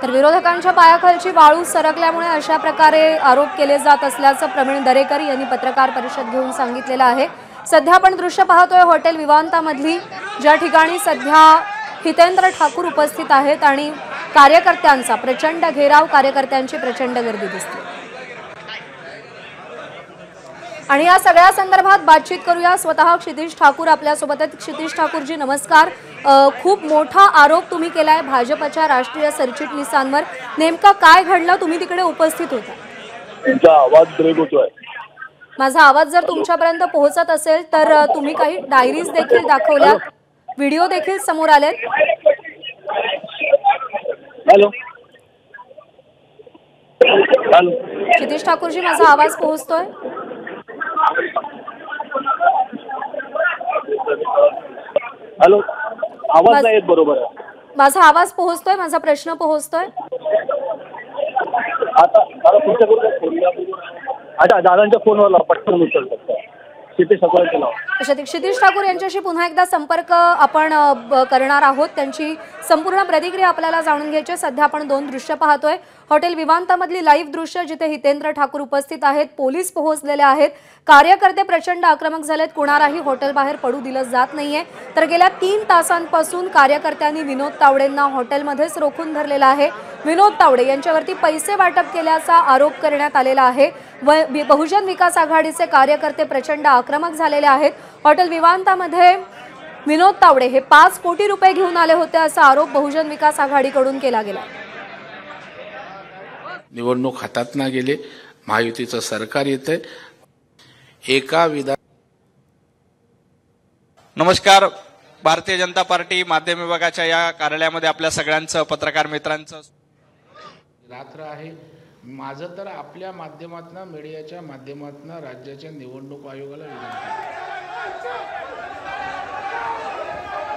तर विरोधकांच्या पायाखालची वाळू सरकल्यामुळे अशा प्रकारे आरोप केले जात असल्याचं प्रवीण दरेकर यांनी पत्रकार परिषद घेऊन सांगितलेलं आहे। सध्या आपण दृश्य पाहतोय हॉटेल विवांतामधली, ज्या ठिकाणी सध्या हितेंद्र ठाकूर उपस्थित आहेत आणि कार्यकर्त्यांचा प्रचंड घेराव, कार्यकर्त्यांची प्रचंड गर्दी दिसते। आणि या सगळ्या संदर्भात बातचीत करूया। स्वतः क्षितिज ठाकूर आपल्या सोबत आहेत। क्षितिज ठाकूरजी नमस्कार। खूप मोठा आरोप तुम्ही केलाय भाजपच्या राष्ट्रीय सरचिटणीसांवर, नेमका काय घडलं? तुम्ही तिकडे उपस्थित होता। तुमचा आवाज ब्रेक होतोय। माझा आवाज जर तुमच्यापर्यंत पोहोचत असेल तर तुम्ही काही डायरीज देखील दाखवल्यात, व्हिडिओ देखील समोर आलेत। हॅलो हॅलो क्षितिज ठाकूरजी, माझा आवाज पोहोचतोय? हॅलो, आवाज नाही येत बरोबर आहे। माझा आवाज पोहोचतोय? माझा प्रश्न पोहोचतोय? आता अच्छा, दादांच्या फोनवर पटकन उचलतात। क्षितिज ठाकूर यांच्याशी पुन्हा एकदा संपर्क आपण करणार आहोत। त्यांची संपूर्ण प्रतिक्रिया आपल्याला जाणून घ्यायची। सध्या आपण दोन दृश्य पाहतोय, हॉटेल विवांतामधली लाईव्ह दृश्य, जिथे हितेंद्र ठाकूर उपस्थित आहेत, पोलीस पोहोचलेले आहेत, कार्यकर्ते प्रचंड आक्रमक झालेत, कुणालाही हॉटेल बाहेर पडू दिलं जात नाहीये। तर गेल्या 3 तासांपासून कार्यकर्त्यांनी विनोद तावडेंना हॉटेलमध्येच रोखून धरलेला आहे। विनोद तावडे यांच्यावरती पैसे वाटप केल्याचा आरोप करण्यात आलेला आहे। बहुजन विकास आघाडीचे कार्यकर्ते प्रचंड आक्रमक झालेले आहेत। हॉटेल विवांतामध्ये विनोद तावडे हे 5 कोटी रुपये घेऊन आले होते, असा आरोप बहुजन विकास आघाडीकडून केला गेला। निवडणूक हातात ना गेले, महायुतीचं सरकार येतंय एका विधान। नमस्कार, भारतीय जनता पार्टी माध्यम विभागाच्या या कार्यालयामध्ये आपल्या सगळ्यांचं, पत्रकार मित्रांचं रात्र आहे। माझं तर आपल्या माध्यमातून, मीडियाच्या माध्यमातून राज्याच्या निवडणूक आयोगाला विनंती।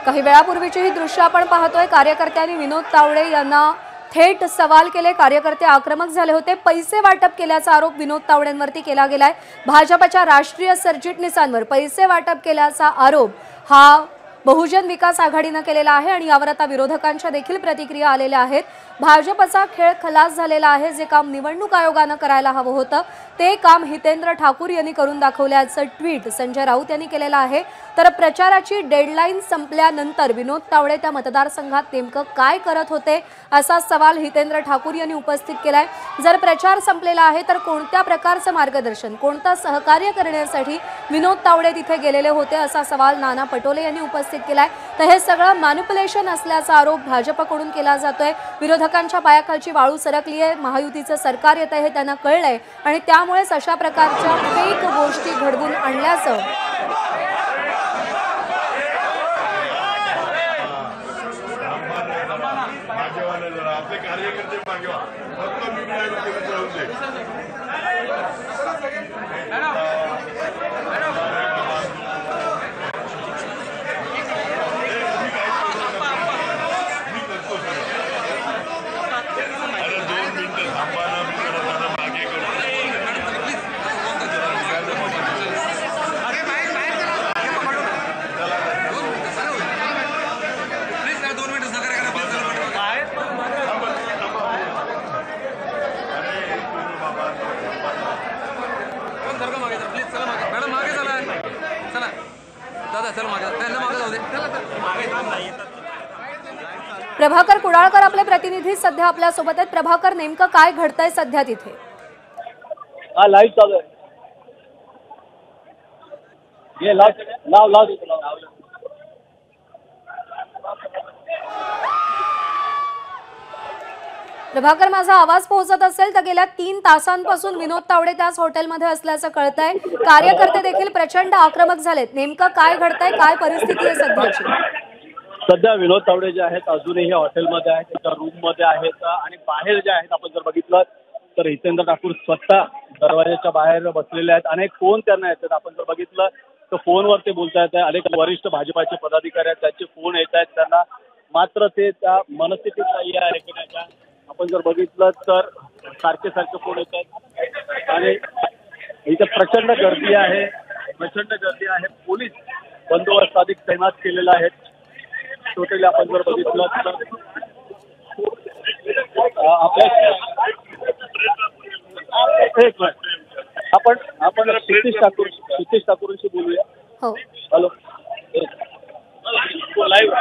काही वेळापूर्वीची ही दृश्य आपण पाहतोय, कार्यकर्त्यांनी विनोद तावडे यांना थेट सवाल केले, कार्यकर्ते आक्रमक झाले होते। पैसे वाटप केल्याचा आरोप विनोद तावडेंवरती केला गेलाय। भाजपच्या राष्ट्रीय सरचिटणीसांवर पैसे वाटप केल्याचा आरोप हा बहुजन विकास आघाडीने केलेला आहे आणि यावर आता विरोधकांच्या देखील प्रतिक्रिया आलेल्या आहेत। भाजपचा खेळ खलास झालेला आहे। जे काम निवडणूक आयोगाने करायला हवं होतं ते काम हितेंद्र ठाकूर यांनी करून दाखवल्याचं ट्विट संजय राऊत यांनी केलेलं आहे। तर प्रचाराची डेडलाईन संपल्यानंतर विनोद तावडे त्या मतदारसंघात नेमकं काय करत होते, असा सवाल हितेंद्र ठाकूर यांनी उपस्थित केलाय। जर प्रचार संपलेला आहे तर कोणत्या प्रकारचं मार्गदर्शन, कोणतं सहकार्य करण्यासाठी विनोद तावडे तिथे गेलेले होते, असा सवाल नाना पटोले यांनी उपस्थित केलाय। तर हे सगळं मॅनिप्युलेशन असल्याचा आरोप भाजपकडून केला जातोय। विरोधकांच्या पायाखालची वाळू सरकली आहे, महायुतीचं सरकार येत आहे हे त्यांना कळलंय आणि त्यामुळेच अशा प्रकारच्या फेक गोष्टी घडवून आणल्याचं प्रभाकर कुडाळकर आपले प्रतिनिधी सध्या आपल्या सोबत आहेत। प्रभाकर, नेमकं काय घडतंय सध्या तिथे? लाईव्ह चालू आहे। ये लाव प्रभाकर, माझा आवाज पोहोचत असेल तर गेल्या 3 तासांपासून विनोद तावडे त्याच हॉटेलमध्ये असल्याचं कळतंय। कार्यकर्ते देखील प्रचंड आक्रमक झालेत, नेमकं काय घडतंय, काय परिस्थिती आहे सध्याची? सध्या विनोद तावडे जे आहेत अजूनही हॉटेलमध्ये आहेत, त्याच्या रूममध्ये आहेत आणि बाहेर जे आहेत आपण जर बघितलं तर हितेंद्र ठाकूर स्वतः दरवाजाच्या बाहेर बसलेले आहेत। अनेक फोन त्यांना येतात, आपण जर बघितलं तर फोनवर ते बोलतायत। अनेक वरिष्ठ भाजपाचे पदाधिकारी आहेत, त्यांचे फोन येत आहेत त्यांना, मात्र ते त्या मनस्थितीत नाही आहे ऐकण्याच्या। आपण जर बघितलं तर सारखे फोन येत आहेत आणि इथे प्रचंड गर्दी आहे, पोलीस बंदोबस्त अधिक तैनात केलेला आहे। टोटली आपण जर बघितलं तर आपल्या एक मिनिट. आपण क्षितिज ठाकूरशी बोलूया. हो. हॅलो. लाईव्ह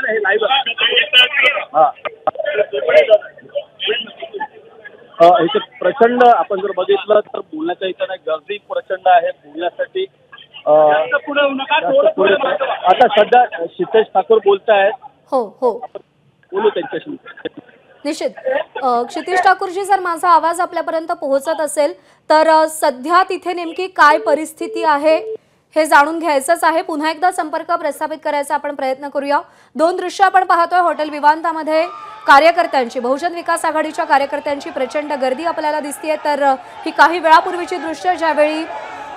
हे लाईव्ह इथे प्रचंड आपण जर बघितलं तर बोलण्याच्या इथं नाही गर्दी प्रचंड आहे बोलण्यासाठी. आता सध्या क्षितिज ठाकूर बोलतायत. हो हो बोलू त्यांच्याशी. निश्चित. क्षितिज ठाकूरजी, जर माझा आवाज आपल्यापर्यंत पोहोचत असेल तर सध्या तिथे नेमकी काय परिस्थिती आहे हे जाणून घ्यायचंच आहे. पुन्हा एकदा संपर्क प्रस्थापित करायचा आपण प्रयत्न करूया. दोन दृश्य आपण पाहतोय. हॉटेल विवांतामध्ये कार्यकर्त्यांची, बहुजन विकास आघाडीच्या कार्यकर्त्यांची प्रचंड गर्दी आपल्याला दिसतेय. तर ही काही वेळापूर्वीची दृश्य, ज्यावेळी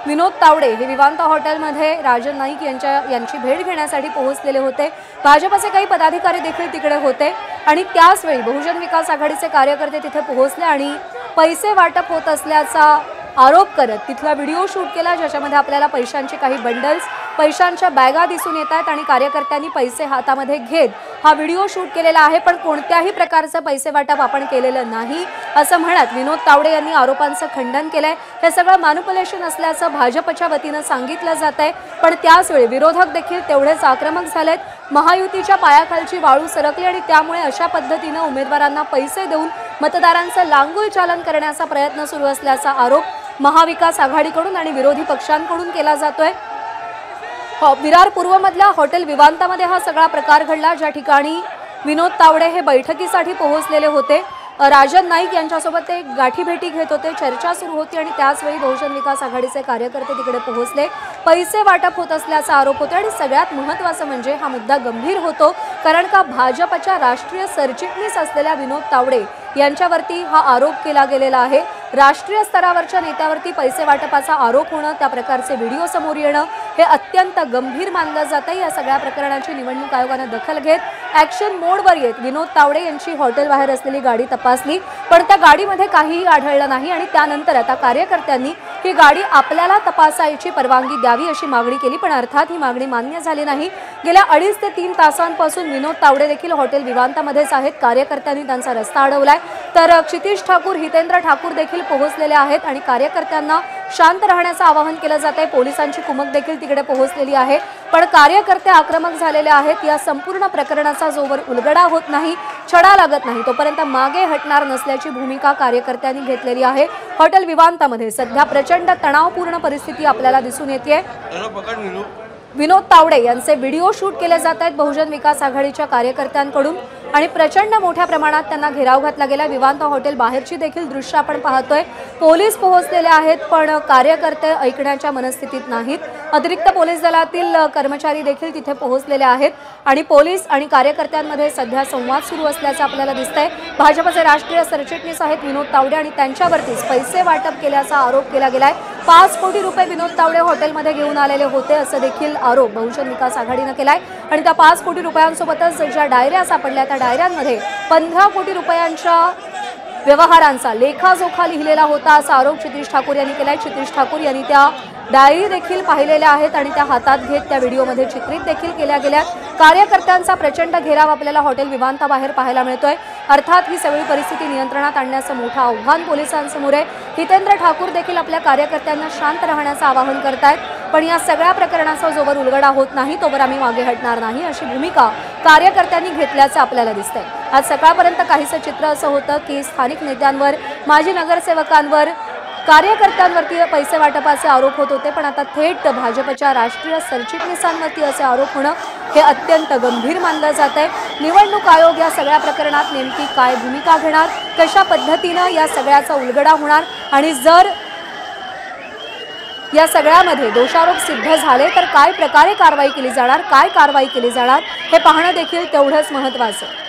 विनोद तावडे हे विवांत हॉटेलमध्ये राजन नाईक यांची भेट घेण्यासाठी पोहोचलेले होते. भाजपचे काही पदाधिकारी देखील तिकडे होते आणि त्याच वेळी बहुजन विकास आघाडीचे कार्यकर्ते तिथे पोहोचले आणि पैसे वाटप होत असल्याचा आरोप करत तिथला व्हिडिओ शूट केला, ज्याच्यामध्ये आपल्याला पैशांची काही बंडल्स, पैशांच्या बॅगा दिसून येत आहेत आणि कार्यकर्त्यांनी पैसे हातामध्ये घेत हा व्हिडिओ शूट केलेला आहे. पण कोणत्याही प्रकारचं पैसे वाटप आपण केलेलं नाही असं म्हणत विनोद तावडे यांनी आरोपांचं खंडन केलंय. हे सगळं मॅनिप्युलेशन असल्याचं भाजपच्या वतीनं सांगितलं जात आहे. पण त्याचवेळी विरोधक देखील तेवढेच आक्रमक झालेत. महायुतीच्या पायाखालची वाळू सरकली आणि त्यामुळे अशा पद्धतीनं उमेदवारांना पैसे देऊन मतदारांचं लांगुल चालन करण्याचा प्रयत्न सुरू असल्याचा आरोप महाविकास आघाडीकडून आणि विरोधी पक्षांकडून केला जातोय. विरार पूर्वमधल्या हॉटेल विवांतामध्ये हा सगळा प्रकार घडला, ज्या ठिकाणी विनोद तावडे हे बैठकीसाठी पोहोचलेले होते. राजन नाईक यांच्यासोबत ते गाठीभेटी घेत होते, चर्चा सुरू होती आणि त्याचवेळी बहुजन विकास आघाडीचे कार्यकर्ते तिकडे पोहोचले. पैसे वाटप होत असल्याचा आरोप होता आणि सगळ्यात महत्त्वाचं म्हणजे हा मुद्दा गंभीर होतो, कारण का भाजपच्या राष्ट्रीय सरचिटणीस असलेल्या विनोद तावडे यांच्यावरती हा आरोप केला गेलेला आहे. राष्ट्रीय स्तरावरच्या नेत्यावरती पैसे वाटपाचा आरोप होणं, त्या प्रकारचे व्हिडिओ समोर येणं हे अत्यंत गंभीर मानलं जातं. या सगळ्या प्रकरणाची निवडणूक आयोगाने दखल घेत ॲक्शन मोडवर येत विनोद तावडे यांची हॉटेल बाहेर असलेली गाडी तपासली, पण त्या गाडीमध्ये काहीही आढळलं नाही आणि त्यानंतर आता कार्यकर्त्यांनी ही गाडी आपल्याला तपासायची परवानगी द्यावी अशी मागणी केली. पण अर्थात ही मागणी मान्य झाली नाही. गेल्या 2.5 ते 3 तासांपासून विनोद तावडे देखील हॉटेल विवांतामध्येच आहेत. कार्यकर्त्यांनी त्यांचा रस्ता अडवलाय. तर क्षितिज ठाकूर, हितेंद्र ठाकूर देखील पोहोचलेले आहेत आणि कार्यकर्त्यांना शांत राहण्याचं आवाहन केलं जात आहे. पोलिसांची कुमक देखील तिकडे पोहोचलेली आहे. पण कार्यकर्ते आक्रमक झालेले आहेत. या संपूर्ण प्रकरणाचा जोवर उलगडा होत नाही, छडा लागत नाही, तोपर्यंत मागे हटणार नसल्याची भूमिका कार्यकर्त्यांनी घेतलेली आहे. हॉटेल विवांतामध्ये सध्या प्रचंड तणावपूर्ण परिस्थिती आपल्याला दिसून येते. विनोद तावडे यांचे व्हिडिओ शूट केले जात आहेत बहुजन विकास आघाडीच्या कार्यकर्त्यांकडून आणि प्रचंड मोठ्या प्रमाणात त्यांना घेराव घातला गेला. विवांत हॉटेल बाहेरची देखील दृश्य आपण पाहतोय. पोलीस पोहोचलेले आहेत, पण कार्यकर्ते ऐकण्याच्या मनस्थितीत नाहीत. अतिरिक्त पोलीस दलातील कर्मचारी देखील तिथे पोहोचलेले आहेत आणि पोलीस आणि कार्यकर्त्यांमध्ये सध्या संवाद सुरू असल्याचं आपल्याला दिसतंय. भाजपचे राष्ट्रीय सरचिटणीस आहेत विनोद तावडे आणि त्यांच्यावरतीच पैसे वाटप केल्याचा आरोप केला गेलाय. 5 कोटी रुपये विनोद तावडे हॉटेलमध्ये घेऊन आलेले होते असं देखील आरोप बहुजन विकास आघाडीनं केलाय आणि त्या 5 कोटी रुपयांसोबतच ज्या डायऱ्या सापडल्या त्या डायऱ्यांमध्ये 15 कोटी रुपयांच्या व्यवहारांचा लेखाजोखा लिहिलेला होता असा आरोप क्षितिज ठाकूर यांनी केलाय. क्षितिज ठाकूर यांनी त्या डायरी देखील पाहिलेल्या आहेत आणि त्या हातात घेत त्या व्हिडिओमध्ये चित्रित देखील केल्या गेल्या. कार्यकर्त्यांचा प्रचंड घेराव आपल्याला हॉटेल विवांताबाहेर पाहायला मिळतोय. अर्थात ही सगळी परिस्थिती नियंत्रणात आणण्याचं मोठं आव्हान पोलिसांसमोर आहे. हितेंद्र ठाकूर देखील आपल्या कार्यकर्त्यांना शांत राहण्याचं आवाहन करतायत. पण या सगळ्या प्रकरणाचा जोवर उलगडा होत नाही तोवर आम्ही मागे हटणार नाही अशी भूमिका कार्यकर्त्यांनी घेतल्याचं आपल्याला दिसतंय. आज सकाळपर्यंत काहीसं चित्र असं होतं की स्थानिक नेत्यांवर, माजी नगरसेवकांवर, कार्यकर्त्यांवरती पैसे वाटपाचे आरोप होत होते, पण आता थेट भाजपच्या राष्ट्रीय सरचिटणीसांवरती असे आरोप होणं हे अत्यंत गंभीर मानलं जात आहे. निवडणूक आयोग या सगळ्या प्रकरणात नेमकी काय भूमिका घेणार, कशा पद्धतीनं या सगळ्याचा उलगडा होणार आणि जर या सगळ्यामध्ये दोषारोप सिद्ध झाले तर काय प्रकारे कारवाई केली जाणार, काय कारवाई केली जाणार हे पाहणं देखील तेवढंच महत्त्वाचं.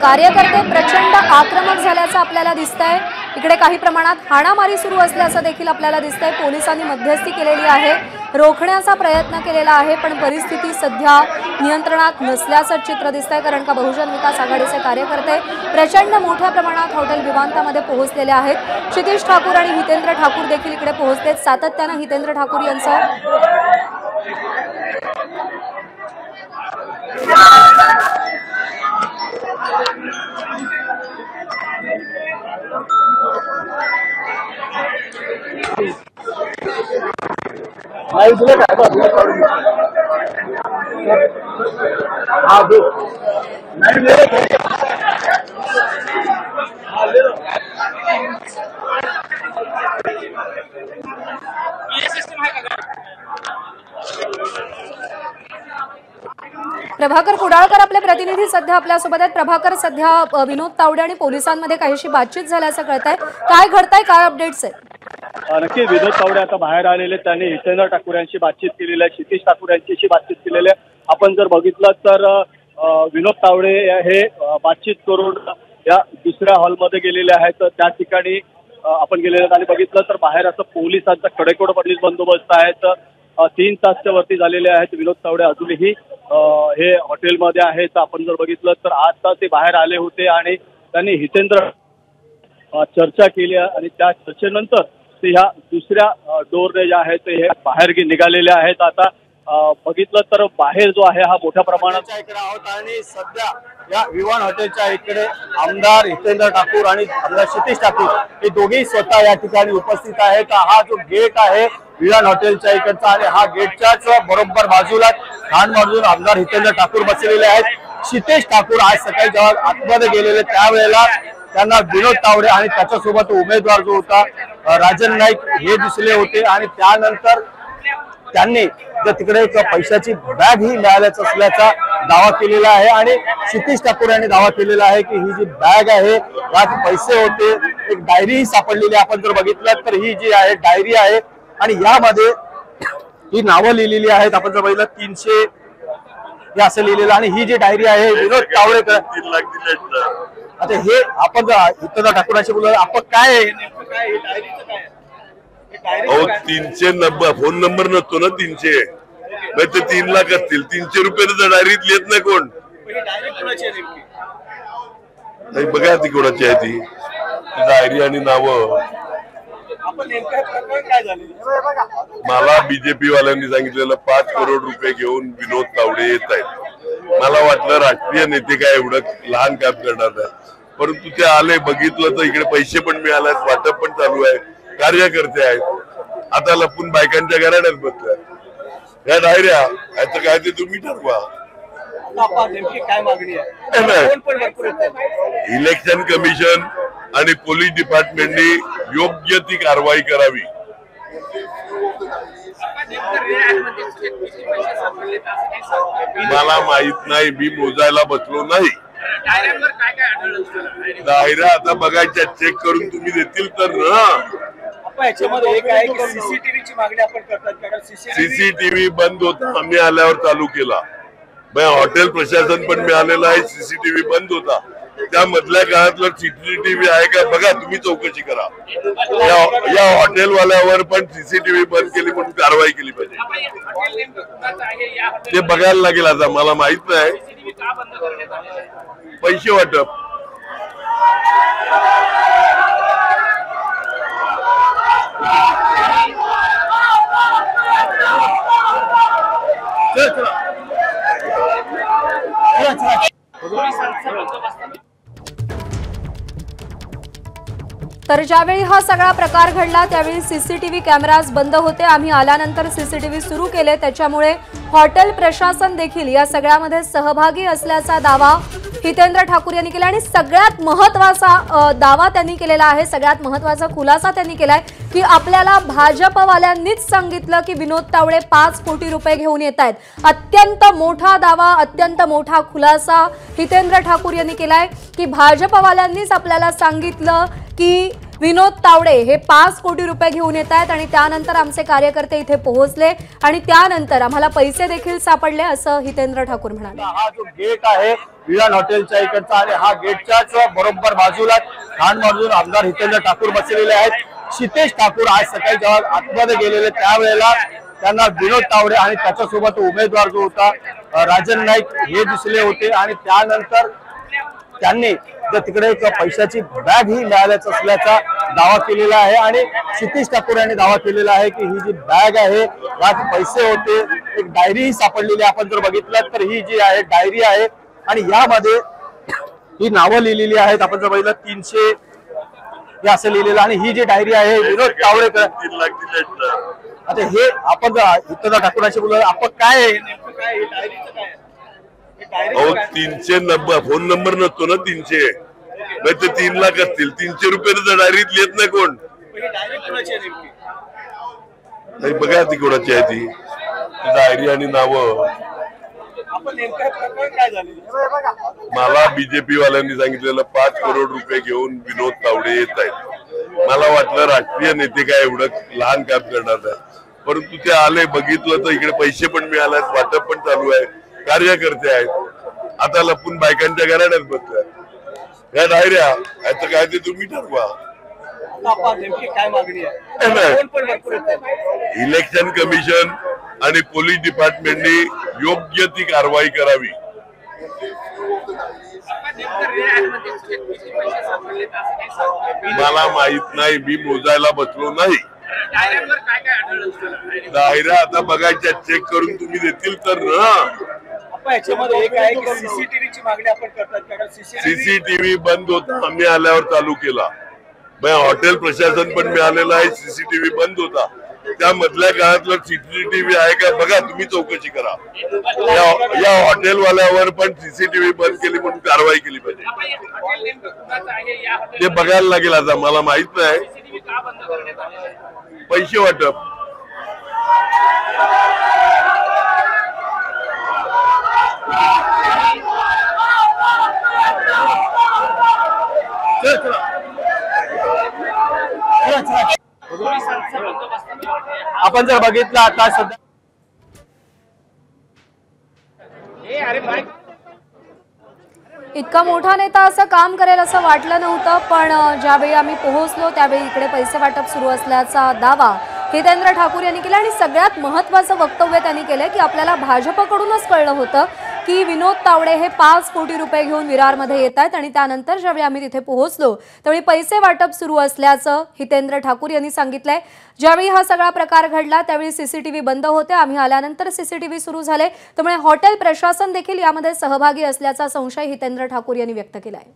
कार्यकर्ते प्रचंड आक्रमक झाल्याचं आपल्याला दिसतंय। इकडे काही प्रमाणात हाणामारी सुरू असल्याचं देखील आपल्याला दिसतंय। पोलिसांनी मध्यस्थी केलेली आहे, रोखण्याचा प्रयत्न केलेला आहे, पण परिस्थिती सध्या नियंत्रणात नसल्याचं चित्र दिसतंय। कारण का बहुजन विकास आघाडीचे कार्यकर्ते प्रचंड मोठ्या प्रमाणात हॉटेल विवांतामध्ये पोहोचलेले आहेत। क्षितिज ठाकूर आणि हितेंद्र ठाकूर देखील इकडे पोहोचलेत। सातत्यानं हितेंद्र ठाकूर यांचं प्रभाकर कुडाळकर आपले प्रतिनिधी सध्या आपल्यासोबत आहेत। प्रभाकर, सध्या विनोद तावडे आणि पोलिसांमध्ये काहीशी बातचीत झाल्याचं कळतंय, काय घडतंय, काय अपडेट्स आहेत? नक्की विनोद तावडे आता बाहेर आलेले, त्यांनी हितेंद्र ठाकूर यांची बातचीत केलेली आहे, क्षितिज ठाकूर यांच्याशी बातचीत केलेली आहे। आपण जर बघितलं तर विनोद तावडे हे बातचीत करून या दुसऱ्या हॉलमध्ये गेलेले आहेत। त्या ठिकाणी आपण गेलेले आणि बघितलं तर बाहेर असं पोलिसांचा कडेकोट पोलीस बंदोबस्त आहेत। 3 तासच्या वरती झालेले आहेत। विनोद तावडे अजूनही हे हॉटेलमध्ये आहेत। आपण जर बघितलं तर आता ते बाहेर आले होते आणि त्यांनी हितेंद्र चर्चा केली आणि त्या चर्चेनंतर ते ह्या दुसऱ्या डोरने जे आहेत ते बाहेर निघालेले आहेत। आता बघितलं तर बाहेर जो आहे हा मोठ्या प्रमाणात इकडे आहोत आणि सध्या या विवान हॉटेलच्या इकडे आमदार हितेंद्र ठाकूर आणि आमदार क्षितिज ठाकूर हे दोघेही स्वतः या ठिकाणी उपस्थित आहेत। हा जो गेट आहे विवान हॉटेलच्या इकडचा आणि हा गेटच्याच बरोबर बाजूला खान बाजून आमदार हितेंद्र ठाकूर बसलेले आहेत। क्षितिज ठाकूर आज सकाळी जेव्हा आतमध्ये गेलेले त्यावेळेला त्यांना विनोद तावडे आणि त्याच्यासोबत उमेदवार जो होता राजन नाईक हे दिसले होते आणि त्यानंतर त्यांनी तिकडे एक पैशाची बॅग ही मिळाल्याचा असल्याचा दावा केलेला आहे आणि क्षितिज ठाकूर यांनी दावा केलेला आहे की ही जी बॅग आहे त्यात पैसे होते। एक डायरी सापडलेली आहे, आपण जर बघितलं तर ही जी आहे डायरी आहे आणि यामध्ये ही नावं लिहिलेली आहेत। आपण जर बघितलं 300 हे असं लिहिलेलं आणि ही जी डायरी आहे विनोद तावडेकर 3 लाख दिले। आता हे आपण हितेंद्र ठाकूरांशी बोललो, आपण काय नेमकं काय डायरीचं काय? 390 फोन नंबर नसतो ना 300 ते 3 लाख असतील। 300 रुपये डायरीत लिहित नाही कोण। नाही बघा ती कोणाची आहे ती डायरी आणि नाव। मला बीजेपी वाल्यांनी सांगितलेलं 5 करोड रुपये घेऊन विनोद तावडे येत आहेत। मला वाटलं राष्ट्रीय नेते काय एवढं लहान काम करणार नाही, परंतु ते आले, बघितलं तर इकडे पैसे पण मिळाले, वाटप पण चालू आहे, कार्यकर्ते आहेत। आता लपून बायकांच्या घराण्यात बसल्या या डायऱ्या, याचं काय ते तुम्ही ठरवा। काय मागणी आहे? इलेक्शन कमिशन आणि पोलीस डिपार्टमेंटनी योग्य ती कारवाई करावी। मला माहित नाही, मी मोजायला बसलो नाही। डायऱ्या आता बघायच्या, चेक करून तुम्ही देतील तर ना। याच्यामध्ये एक आहे की सीसीटीव्हीची मागणी आपण करतात, कारण सीसीटीव्ही बंद होता, आम्ही आल्यावर चालू केला। हॉटेल प्रशासन पण मिळालेलं आहे, सीसीटीव्ही बंद होता, त्या मधल्या काळातलं सीसीटीव्ही आहे का बघा, तुम्ही चौकशी करा। या हॉटेलवाल्यावर पण सीसीटीव्ही बंद केली म्हणून कारवाई केली पाहिजे, ते बघायला लागेल। आता मला माहित नाही, पैसे वाटप तर ज्यावेळी हा सगळा प्रकार घडला त्यावेळी सीसीटीव्ही कॅमेराज बंद होते। आम्ही आल्यानंतर सीसीटीव्ही सुरू केले, त्याच्यामुळे हॉटेल प्रशासन देखील या सगळ्यामध्ये सहभागी असल्याचा दावा हितेंद्र ठाकूर यांनी केला आणि सगळ्यात महत्त्वाचा दावा त्यांनी केलेला आहे, सगळ्यात महत्त्वाचा खुलासा त्यांनी केलाय की आपल्याला भाजपवाल्यांनीच सांगितलं की विनोद तावडे 5 कोटी रुपये घेऊन येत आहेत। अत्यंत मोठा दावा, अत्यंत मोठा खुलासा हितेंद्र ठाकूर यांनी केलाय की भाजपवाल्यांनीच आपल्याला सांगितलं की विनोद तावडे हे 5 कोटी रुपये घेऊन येत आहेत आणि त्यानंतर आमचे कार्यकर्ते इथे पोहोचले आणि त्यानंतर आम्हाला पैसे देखील सापडले असं हितेंद्र ठाकूर म्हणाले। हा जो गेट आहे विरान हॉटेलच्या इकडचा आणि हा गेटच्याच बरोबर बाजूला खानमधून आमदार हितेंद्र ठाकूर बसलेले आहेत। क्षितेश ठाकूर आज सकाळी जेव्हा आतमध्ये गेलेले त्यावेळेला त्यांना विनोद तावडे आणि त्याच्यासोबत उमेदवार जो होता राजन नाईक हे दिसले होते आणि त्यानंतर त्यांनी तिकडे एक पैशाची बॅग ही मिळाल्याचा असल्याचा दावा केलेला आहे आणि क्षितेश ठाकूर यांनी दावा केलेला आहे की ही जी बॅग आहे यात पैसे होते। एक डायरी ही सापडलेली आपण जर बघितलं तर ही जी आहे डायरी आहे आणि यामध्ये ही नावं लिहिलेली आहेत। आपण जर बघितलं 300 हे असं लिहिलेलं आणि ही जी डायरी आहे विनोद तावडेकर। आता हे आपण हितेंद्र ठाकूरांशी बोललो आपण काय नेमकं काय डायरीचं काय 390 फोन नंबर नसतो ना 300 नाही ते 3 लाख असतील 300 रुपये डायरीत लिहित नाही कोण नाही बघा ती कोणाची आहे ती डायरी आणि नावं मला बीजेपी वाल्यांनी सांगितलेलं 5 करोड रुपये घेऊन विनोद तावडे येत आहेत। मला वाटलं राष्ट्रीय नेते काय एवढं लहान काम करणार नाही परंतु ते आले बघितलं तर इकडे पैसे पण मिळाले वाटप पण चालू आहे कार्यकर्ते आहेत। आता लपून बायकांच्या घराण्यात बसल्या या डायऱ्या याचं काय ते तुम्ही ठरवा। काय मागणी आहे इलेक्शन कमिशन आणि पोलीस डिपार्टमेंटनी योग्य ती कारवाई करावी। मला माहित नाही मी मोजायला बसलो नाही डायऱ्या आता बघायच्या चेक करून तुम्ही देतील तर ना। याच्यामध्ये एक आहे की सीसीटीव्हीची मागणी आपण करतात सीसीटीव्ही बंद होता आम्ही आल्यावर चालू केला हॉटेल प्रशासन पण मिळालेलं आहे। सीसीटीव्ही बंद होता त्या मधल्या काळातलं सीसीटीव्ही आहे का बघा तुम्ही चौकशी करा। या हॉटेलवाल्यावर पण सीसीटीव्ही बंद केली म्हणून कारवाई केली पाहिजे ते बघायला लागेल। आता मला माहित नाही पैसे वाटप आपण जर बघितलं आता सध्या इतका मोठा नेता असं काम करेल असं वाटलं नव्हतं पण ज्यावेळी आम्ही पोहोचलो त्यावेळी इकडे पैसे वाटप सुरू असल्याचा दावा हितेंद्र ठाकूर यांनी केला आणि सगळ्यात महत्त्वाचं वक्तव्य त्यांनी केलं की आपल्याला भाजपकडूनच कळलं होतं की विनोद तावडे हे 5 कोटी रुपये घेऊन विरारमध्ये येत आहेत आणि त्यानंतर ज्यावेळी आम्ही तिथे पोहोचलो त्यावेळी पैसे वाटप सुरू असल्याचं हितेंद्र ठाकूर यांनी सांगितलंय। ज्यावेळी हा सगळा प्रकार घडला त्यावेळी सीसीटीव्ही बंद होते आम्ही आल्यानंतर सीसीटीव्ही सुरू झाले त्यामुळे हॉटेल प्रशासन देखील यामध्ये सहभागी असल्याचा संशय हितेंद्र ठाकूर यांनी व्यक्त केला आहे।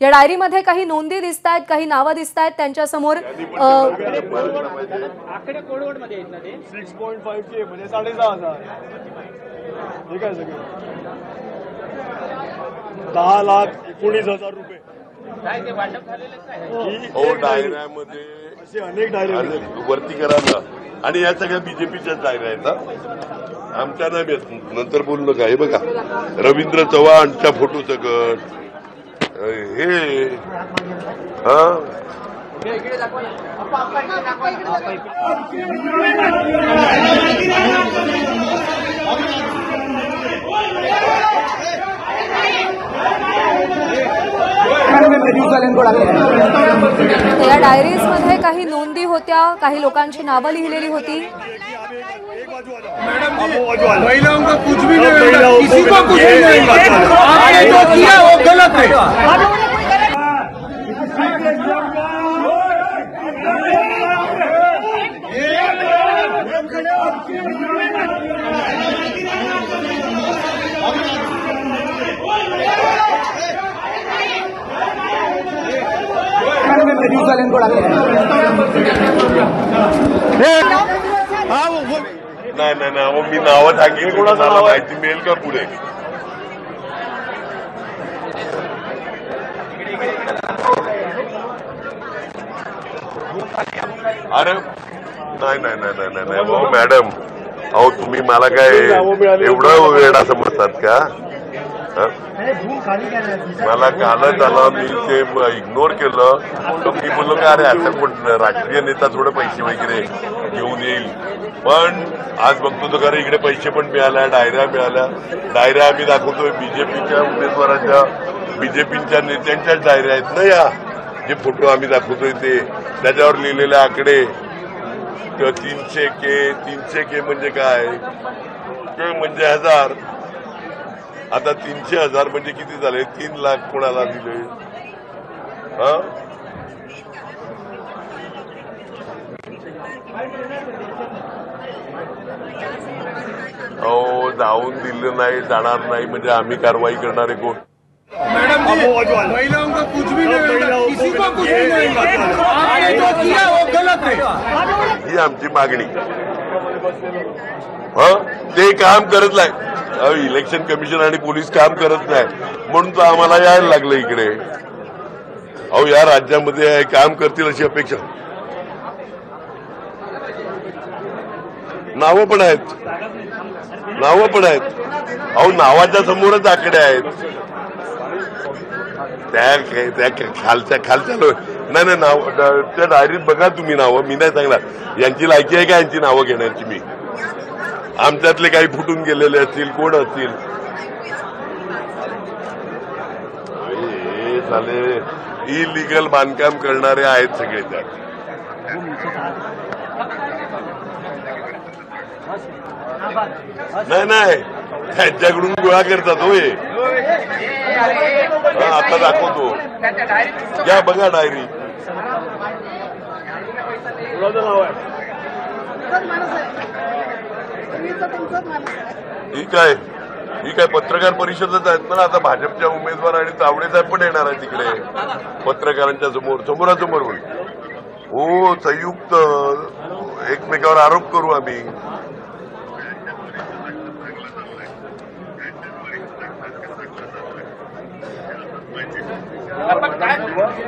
या डायरीमध्ये काही नोंदी दिसत आहेत काही नावं दिसत आहेत त्यांच्या समोर 6.5 चे म्हणजे 6,500 ठीक आहे सगळे 10,19,000 रुपये हो डायऱ्यामध्ये असे अनेक डायऱ्या वरती करा आणि या सगळ्या बीजेपीच्याच डायऱ्या आहेत आमच्या नाही नंतर बोललो का हे बघा रवींद्र चव्हाणच्या फोटो सगळं हे या डायरीज मध्ये काही नोंदी होत्या काही लोकांची नावं लिहिलेली होती। महिलाओं का कुछ भी नहीं किसी को कुछ भी नहीं आपने जो किया वो गलत है। नाही वो मी नावं टाकेल कोणाला माहिती मिळेल का पुढे अरे नाही हो मॅडम अहो तुम्ही मला काय एवढं वेळा समजतात का मला कालच आलं, मी ते इग्नोर केलं. तर मी बोललो का अरे असं कोण राजकीय नेता थोडे पैसे वगैरे घेऊन येईल, पण आज बघतो तर खरं इकडे पैसे पण मिळाल्या, डायऱ्या मिळाल्या. डायऱ्या आम्ही दाखवतोय बीजेपीच्या उमेदवारांच्या, बीजेपीच्या नेत्यांच्याच डायऱ्या आहेत ना या, जे फोटो आम्ही दाखवतोय ते, त्याच्यावर लिहिलेले आकडे. 300 के म्हणजे काय, के म्हणजे 1000. आता 300,000 म्हणजे किती झाले, 3 लाख कोणाला दिले. अहो जाऊन दिलं नाही, जाणार नाही म्हणजे आम्ही कारवाई करणारे कोण. मैडम जी, महिलाओं को कुछ भी नहीं मिलता, किसी को कुछ भी नहीं मिलता, आपने जो किया वो गलत है. ही आमची मागणी. ते काम करत नाही, इलेक्शन कमिशन आणि पोलीस काम करत नाही म्हणून तर आम्हाला यायला लागलं इकडे. अहो या राज्यामध्ये काम करतील अशी अपेक्षा. नावं पण आहेत. अहो नावाच्या समोरच आकडे आहेत. त्या खालच्या नाही नाव त्या डायरीत बघा तुम्ही नावं. मी नाही सांगणार यांची लायकी आहे का यांची नावं घेण्याची. मी आमच्यातले काही फुटून गेलेले असतील, कोण असतील. हे झाले इलिगल बांधकाम करणारे आहेत सगळे त्यात. नाही त्यांच्याकडून गोळा करतात होय. आता दाखवतो, घ्या बघा डायरी. ही काय पत्रकार परिषदच आहेत ना. आता भाजपच्या उमेदवार आणि तावडे साहेब पण येणार आहे तिकडे पत्रकारांच्या समोरासमोर होईल. हो संयुक्त एकमेकावर आरोप करू आम्ही.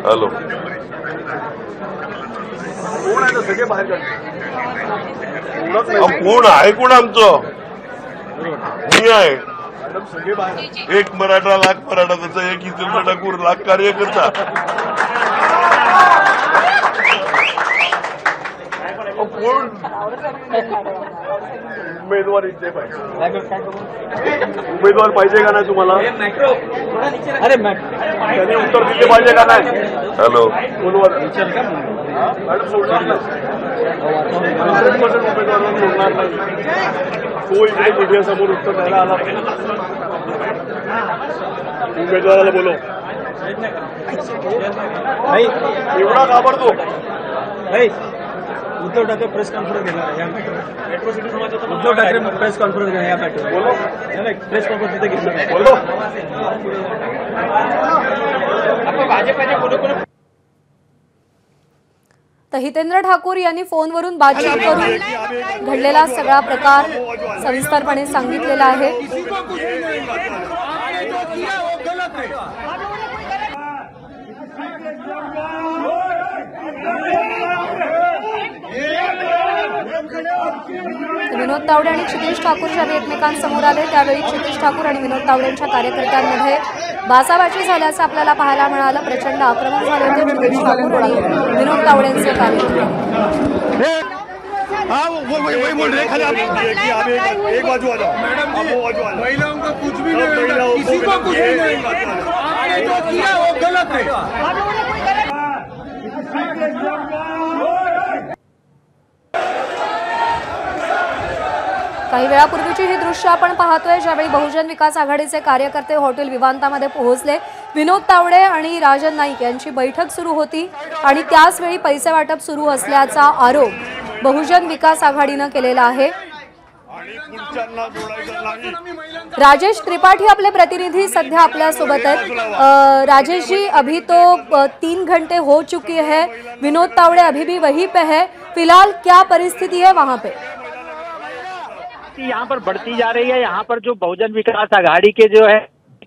हॅलो कोण आहे, कोण आमचं मी आहे. एक मराठा लाख मराठा, त्याचा एक इतर ठाकूर लाख कार्यकर्ता. कोण उमेदवार इथे पाहिजे, उमेदवार पाहिजे का नाही तुम्हाला. त्यांनी उत्तर दिले पाहिजे का नाही. हॅलो मॅडम सोडणार नाही, उमेदवार सोडणार नाही. तो इकडे मीडियासमोर उत्तर द्यायला आला. उमेदवाराला बोलव. एवढा घाबरतो. उद्धव ठाकरे प्रेस कॉन्फरन्स घेणार आहे. उद्धव ठाकरे प्रेस कॉन्फरन्स घेणार या पॅटर्न. बोलो प्रेस कॉन्फरन्स तिथे घेणार. बोलो तर हितेंद्र ठाकूर यांनी फोनवरून बातचीत करून घडलेला सगळा प्रकार सविस्तरपणे सांगितलेला आहे. विनोद तावडे आणि क्षितेश ठाकूर ज्यावेळी एकमेकांसमोर आले त्यावेळी क्षितेश ठाकूर आणि विनोद तावडेंच्या कार्यकर्त्यांमध्ये बाचाबाची झाल्याचं आपल्याला पाहायला मिळालं. प्रचंड आक्रमक झाले होते क्षितेश ठाकूर आणि विनोद तावडेंचे कार्यकर्ते. एक बाजू आ जाओ मैडम जी, महिलाओं को कुछ भी नहीं मिलता, किसी को कुछ भी नहीं मिलता, आपने जो किया वो गलत है. काही वेळापूर्वीची ही दृश्य आपण पाहतोय ज्यावेळी बहुजन विकास आघाडीचे कार्यकर्ते हॉटेल विवांतामध्ये पोहोचले. विनोद तावडे आणि राजन नाईक यांची बैठक सुरू होती आणि त्याच वेळी पैसे वाटप सुरू असल्याचा आरोप बहुजन विकास आघाडीनं केलेला आहे. राजेश त्रिपाठी आपले प्रतिनिधी सध्या आपल्या सोबत आहेत. राजेश जी, अभी तो 3 घंटे हो चुके हैं, विनोद तावड़े अभी भी वहीं पे है. फिलहाल क्या परिस्थिति है वहाँ पे? यहाँ पर बढ़ती जा रही है. यहाँ पर जो बहुजन विकास आघाड़ी के जो है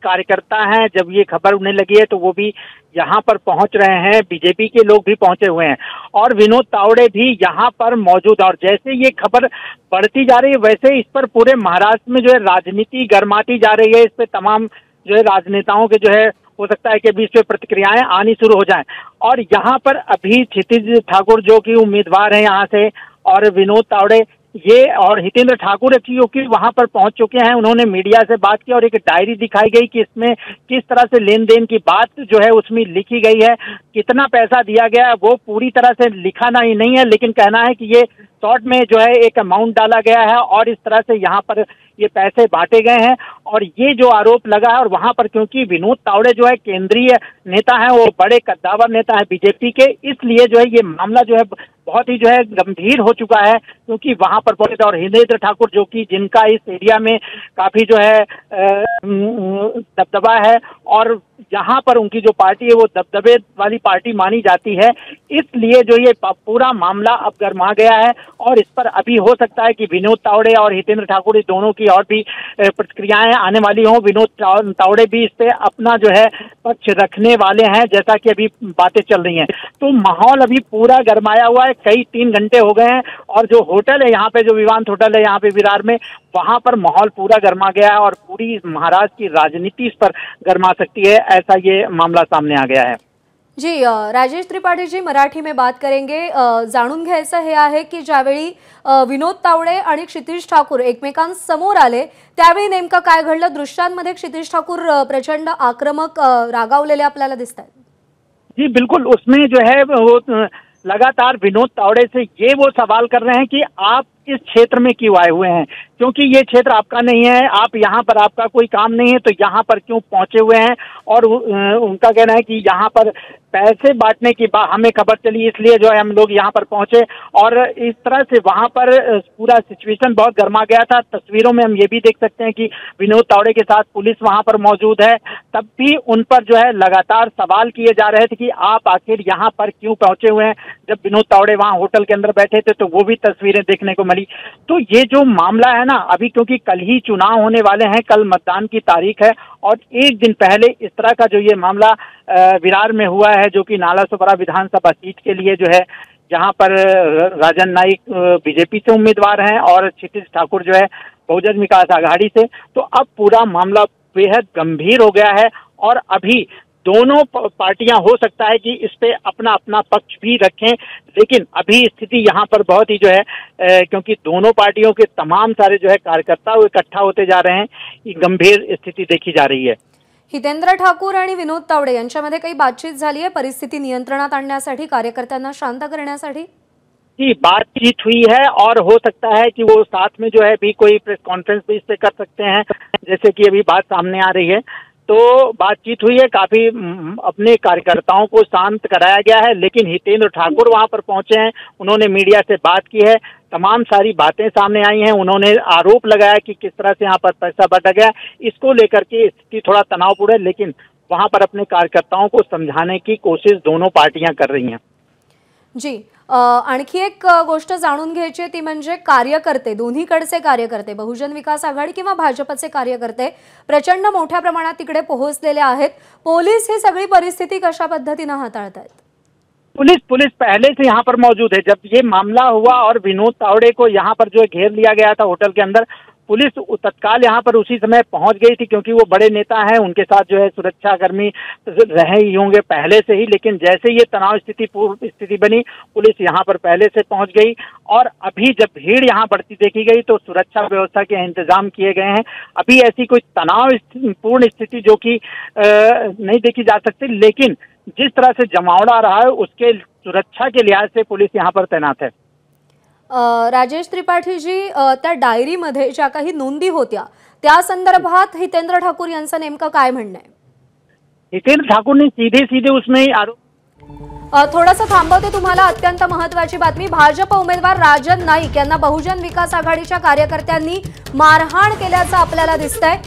कार्यकर्ता हैं, जब ये खबर उन्हें लगी है तो वो भी यहाँ पर पहुंच रहे हैं. बीजेपी के लोग भी पहुंचे हुए हैं और विनोद तावड़े भी यहाँ पर मौजूद. और जैसे ये खबर बढ़ती जा रही है वैसे इस पर पूरे महाराष्ट्र में जो है राजनीति गर्माती जा रही है. इस पे तमाम जो है राजनेताओं के जो है हो सकता है कि बीच में प्रतिक्रियाएं आनी शुरू हो जाएं। और यहाँ पर अभी क्षितिज ठाकुर जो कि उम्मीदवार हैं यहाँ से, और विनोद तावड़े ये और हितेंद्र ठाकुर क्योंकि वहां पर पहुंच चुके हैं, उन्होंने मीडिया से बात की और एक डायरी दिखाई गई कि इसमें किस तरह से लेन देन की बात जो है उसमें लिखी गई है। कितना पैसा दिया गया है वो पूरी तरह से लिखा नहीं है, लेकिन कहना है कि ये शॉर्ट में जो है एक अमाउंट डाला गया है और इस तरह से यहाँ पर ये पैसे बांटे गए हैं। और ये जो आरोप लगा है, और वहां पर क्योंकि विनोद तावड़े जो है केंद्रीय नेता है, वो बड़े कद्दावर नेता है बीजेपी के, इसलिए जो है ये मामला जो है बहुत ही जो है गंभीर हो चुका है, क्योंकि वहां पर पहुंचे और हितेंद्र ठाकुर जो कि जिनका इस एरिया में काफी जो है दबदबा है और जहां पर उनकी जो पार्टी है वो दबदबे वाली पार्टी मानी जाती है, इसलिए जो ये पूरा मामला अब गरमा गया है। और इस पर अभी हो सकता है कि विनोद तावड़े और हितेंद्र ठाकुर इस दोनों की और भी प्रतिक्रियाएं आने वाली हों। विनोद तावड़े भी इस पे अपना जो है पक्ष रखने वाले हैं, जैसा कि अभी बातें चल रही हैं। तो माहौल अभी पूरा गरमाया हुआ है, कई 3 घंटे हो गए हैं, और जो होटल है यहाँ पे, जो विवांत होटल है यहाँ पे विरार में, वहां पर माहौल पूरा गरमा गया है और पूरी महाराष्ट्र की राजनीति इस पर गरमा सकती है, ऐसा ये मामला सामने आ गया है। जी राजेश त्रिपाठी जी, मराठी में बात करेंगे। जाणून घ्यायचं हे आहे की ज्यावेळी विनोद तावडे आणि क्षितिज ठाकूर एकमेकांसमोर आले त्यावेळी नेमकं काय घडलं? दृश्यांमध्ये क्षितिज ठाकूर प्रचंड आक्रमक रागावलेले आपल्याला दिसतात। जी बिल्कुल, उसमें जो है वो लगातार विनोद तावड़े से ये वो सवाल कर रहे हैं कि आप इस क्षेत्र में क्यों आए हुए हैं, क्योंकि ये क्षेत्र आपका नहीं है, आप यहाँ पर, आपका कोई काम नहीं है, तो यहाँ पर क्यों पहुंचे हुए हैं। और उनका कहना है कि यहाँ पर पैसे बांटने की हमें खबर चली, इसलिए जो है हम लोग यहाँ पर पहुंचे। और इस तरह से वहां पर पूरा सिचुएशन बहुत गर्मा गया था। तस्वीरों में हम ये भी देख सकते हैं कि विनोद तावड़े के साथ पुलिस वहां पर मौजूद है, तब भी उन पर जो है लगातार सवाल किए जा रहे थे कि आप आखिर यहाँ पर क्यों पहुंचे हुए हैं। जब विनोद तावड़े वहां होटल के अंदर बैठे थे तो वो भी तस्वीरें देखने को मिली। तो ये जो मामला है ना, अभी क्योंकि कल ही चुनाव होने वाले हैं, कल मतदान की तारीख है, और एक दिन पहले इस तरह का जो ये मामला विरार में हुआ है, जो कि नालासोपारा विधानसभा सीट के लिए जो है, जहां पर राजन नाईक बीजेपी से उम्मीदवार हैं और क्षितिज ठाकुर जो है बहुजन विकास आघाड़ी से, तो अब पूरा मामला बेहद गंभीर हो गया है। और अभी दोनों पार्टियां हो सकता है कि इस पे अपना अपना पक्ष भी रखें, लेकिन अभी स्थिति यहाँ पर बहुत ही जो है क्योंकि दोनों पार्टियों के तमाम सारे जो है कार्यकर्ता वो इकट्ठा होते जा रहे हैं, ये गंभीर स्थिति देखी जा रही है। हितेंद्र ठाकूर आणि विनोद तावडे यांच्यामध्ये काही बातचीत झाली आहे परिस्थिती नियंत्रणात आणण्यासाठी, कार्यकर्त्यांना शांत करण्यासाठी? जी बातचीत हुई है, और हो सकता है कि वो साथ में जो है भी कोई प्रेस कॉन्फ्रेंस भी इस पे कर सकते हैं, जैसे कि अभी बात सामने आ रही है। तो बातचीत हुई है, काफी अपने कार्यकर्ताओं को शांत कराया गया है, लेकिन हितेंद्र ठाकुर वहां पर पहुंचे हैं, उन्होंने मीडिया से बात की है, तमाम सारी बातें सामने आई हैं। उन्होंने आरोप लगाया कि किस तरह से यहाँ पर पैसा बटा गया, इसको लेकर के स्थिति थोड़ा तनावपूर्ण है, लेकिन वहां पर अपने कार्यकर्ताओं को समझाने की कोशिश दोनों पार्टियां कर रही हैं। जी आणखी एक गोष्ट जाणून घ्यायची ती म्हणजे कार्यकर्ते, दोन्हीकडचे कार्यकर्ते, बहुजन विकास आघाडी किंवा भाजपचे कार्यकर्ते प्रचंड मोठ्या प्रमाणात तिकडे पोहोचलेले आहेत। पोलीस ही सगळी परिस्थिती कशा पद्धतीने हाताळतात? पुलिस पहले से यहाँ पर मौजूद है। जब ये मामला हुआ और विनोद तावड़े को यहाँ पर जो घेर लिया गया था होटल के अंदर, पुलिस तत्काल यहाँ पर उसी समय पहुंच गई थी, क्योंकि वो बड़े नेता हैं, उनके साथ जो है सुरक्षाकर्मी रहे ही होंगे पहले से ही। लेकिन जैसे ये तनाव स्थिति बनी, पुलिस यहाँ पर पहले से पहुंच गई, और अभी जब भीड़ यहाँ बढ़ती देखी गई तो सुरक्षा व्यवस्था के इंतजाम किए गए हैं। अभी ऐसी कोई तनावपूर्ण स्थिति जो कि नहीं देखी जा सकती, लेकिन जिस तरह से जमावड़ा रहा है उसके सुरक्षा के लिहाज से पुलिस यहाँ पर तैनात है। राजेश त्रिपाठीजी, त्या डायरीमध्ये ज्या काही नोंदी होत्या त्या संदर्भात हितेंद्र ठाकूर यांचं नेमकं काय म्हणणं आहे? हितेंद्र ठाकूर ने सीधे उसमें आरोप थोडंसं थांबवते तुम्हाला, अत्यंत महत्त्वाची बातमी। भाजप उमेदवार राजन नाईक यांना बहुजन विकास आघाडीच्या कार्यकर्त्यांनी मारहाण केल्याचं आपल्याला दिसतंय।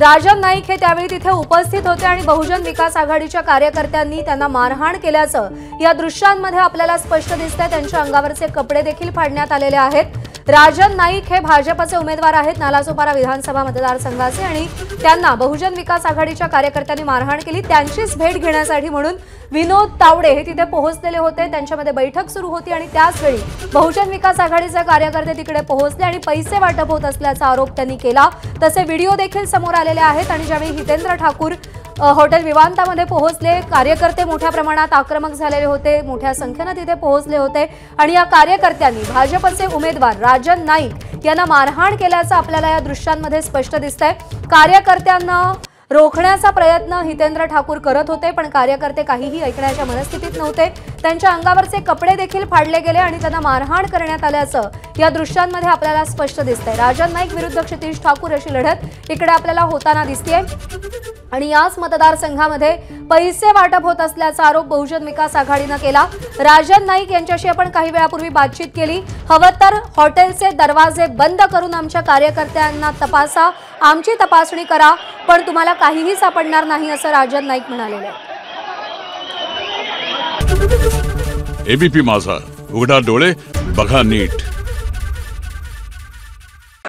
राजन नाईक हे त्यावेळी तिथे उपस्थित होते आणि बहुजन विकास आघाडीच्या कार्यकर्त्यांनी त्यांना मारहाण केल्याचं या दृश्यांमध्ये आपल्याला स्पष्ट दिसतंय। त्यांच्या अंगावरचे कपडे देखील फाडण्यात आलेले आहेत। राजन नाईक हे भाजपचे उमेदवार आहेत नालासोपारा विधानसभा मतदारसंघाचे आणि त्यांना बहुजन विकास आघाडीच्या कार्यकर्त्यांनी मारहाण केली। त्यांचीच भेट घेण्यासाठी म्हणून विनोद तावडे हे तिथे पोहोचलेले होते। त्यांच्यामध्ये बैठक सुरू होती आणि त्याच वेळी बहुजन विकास आघाडीचे कार्यकर्ते तिकडे पोहोचले आणि पैसे वाटप होत असल्याचा आरोप त्यांनी केला। तसे व्हिडिओ देखील समोर आलेले आहेत आणि ज्यावेळी हितेंद्र ठाकूर हॉटेल विवांतामध्ये पोहोचले, कार्यकर्ते मोठ्या प्रमाणात आक्रमक झालेले होते, मोठ्या संख्येने तिथे पोहोचले होते आणि या कार्यकर्त्यांनी भाजपचे उमेदवार राजन नाईक यांना मारहाण केल्याचं आपल्याला या दृश्यांमध्ये स्पष्ट दिसतंय। कार्यकर्त्यांना रोखण्याचा प्रयत्न हितेंद्र ठाकूर करत होते, पण कार्यकर्ते काहीही ऐकण्याच्या मनस्थितीत नव्हते। त्यांच्या अंगावरचे कपडे देखील फाडले गेले आणि त्यांना मारहाण करण्यात आल्याचं या दृश्यांमध्ये आपल्याला स्पष्ट दिसतंय। राजन नाईक विरुद्ध क्षितिज ठाकूर अशी लढत इकडे आपल्याला होताना दिसतेय आणि याच मतदारसंघामध्ये पैसे वाटप होत असल्याचा आरोप बहुजन विकास आघाडीने केला। राजन नाईक यांच्याशी आपण काही वेळापूर्वी बातचीत केली। हवं तर हॉटेलचे दरवाजे बंद करून आमच्या कार्यकर्त्यांना तपासा, आमची तपासणी करा, पण तुम्हाला काहीही सापडणार नाही असं राजन नाईक म्हणालेले आहे। एबीपी माझा, उघडा डोळे बघा नीट।